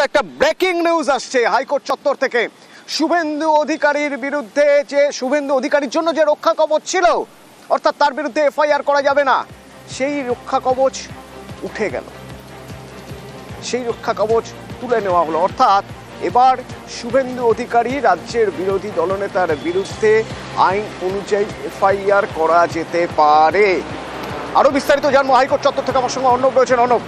একটা breaking news আসছে high court চত্বর থেকে। শুভেন্দু অধিকারীর বিরুদ্ধে যে শুভেন্দু অধিকারীর জন্য যে রক্ষা কবচ ছিল, অর্থাৎ তার বিরুদ্ধে এফআইআর করা যাবে না, সেই রক্ষা কবচ উঠে গেল, সেই রক্ষা কবচ তুলে নেওয়া হলো। অর্থাৎ এবার শুভেন্দু অধিকারী রাজ্যের বিরোধী দলনেতার বিরুদ্ধে আইন অনুযায়ী এফআইআর করা যেতে পারে। আরো বিস্তারিত জানবো হাইকোর্ট চত্বর থেকে। আমার সঙ্গে অর্ণব রয়েছেন। অর্ণব,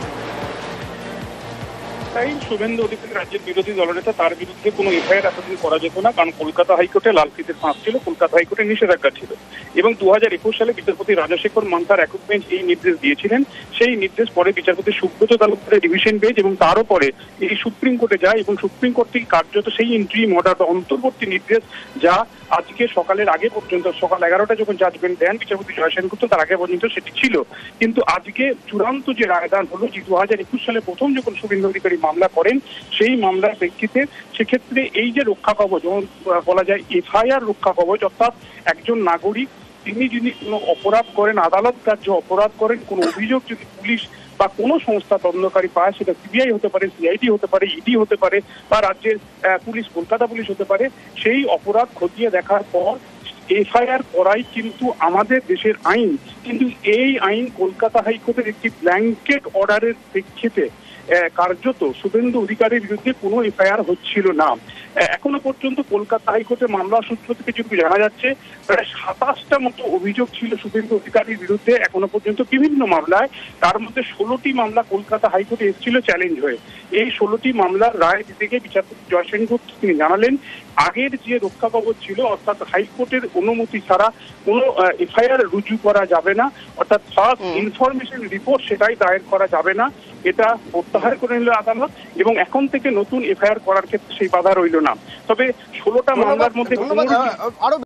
তাই শুভেন্দু অধিকারী রাজ্যের বিরোধী দলনেতা, তার বিরুদ্ধে কোনো এফআইআর এতদিন করা যেত না, কারণ কলকাতা হাইকোর্টে লাল ফিতের ফাঁস ছিল, কলকাতা হাইকোর্টে নিষেধাজ্ঞা ছিল। এবং 2021 সালে বিচারপতি রাজাশেখর মান্তার একক বেঞ্চ এই নির্দেশ দিয়েছিলেন। সেই নির্দেশ পরে বিচারপতি সুব্রত তালুকদারের ডিভিশন বেঞ্চ এবং তারও পরে এই সুপ্রিম কোর্টে যায় এবং সুপ্রিম কোর্ট থেকে কার্যত সেই ইন্টারিম অর্ডার বা অন্তর্বর্তী নির্দেশ, যা আজকে সকালের আগে পর্যন্ত, সকাল 11টা যখন জাজমেন্ট দেন বিচারপতি জয় সেনগুপ্ত, তার আগে পর্যন্ত সেটি ছিল। কিন্তু আজকে চূড়ান্ত যে রায়দান হলো, যে 2021 সালে প্রথম যখন শুভেন্দু অধিকারী মামলা করেন, সেই মামলার প্রেক্ষিতে সেক্ষেত্রে এই যে রক্ষা কবচ, যেমন বলা যায় এফআইআর রক্ষা কবচ, অর্থাৎ একজন নাগরিক তিনি যদি কোনো অপরাধ করেন, আদালত কার্য অপরাধ করেন, কোনো অভিযোগ যদি পুলিশ বা কোনো সংস্থা তদন্তকারী পায়, সেটা সিবিআই হতে পারে, সিআইডি হতে পারে, ইডি হতে পারে, বা রাজ্যের পুলিশ, কলকাতা পুলিশ হতে পারে, সেই অপরাধ খতিয়ে দেখার পর এফআইআর করাই কিন্তু আমাদের দেশের আইন। কিন্তু এই আইন কলকাতা হাইকোর্টের একটি ব্ল্যাঙ্কেট অর্ডারের প্রেক্ষিতে কার্যত শুভেন্দু অধিকারীর বিরুদ্ধে কোনো এফআইআর হচ্ছিল না। এখনো পর্যন্ত কলকাতা হাইকোর্টের মামলা সূত্র থেকে যেটুকু জানা যাচ্ছে, প্রায় 27টা মতো অভিযোগ ছিল শুভেন্দু অধিকারীর বিরুদ্ধে এখনো পর্যন্ত বিভিন্ন মামলায়। তার মধ্যে 16টি মামলা কলকাতা হাইকোর্টে এসেছিল চ্যালেঞ্জ হয়ে। এই 16টি মামলার রায় দিতে গিয়ে বিচারপতি জয় সেনগুপ্ত তিনি জানালেন, আগের যে রক্ষা কবচ ছিল, অর্থাৎ হাইকোর্টের অনুমতি ছাড়া কোনো এফআইআর রুজু করা যাবে না, অর্থাৎ ফার্স্ট ইনফরমেশন রিপোর্ট সেটাই দায়ের করা যাবে না, এটা প্রত্যাহার করে নিল আদালত। এবং এখন থেকে নতুন এফআইআর করার ক্ষেত্রে সেই বাধা রইল না। তবে 16টা মামলার মধ্যে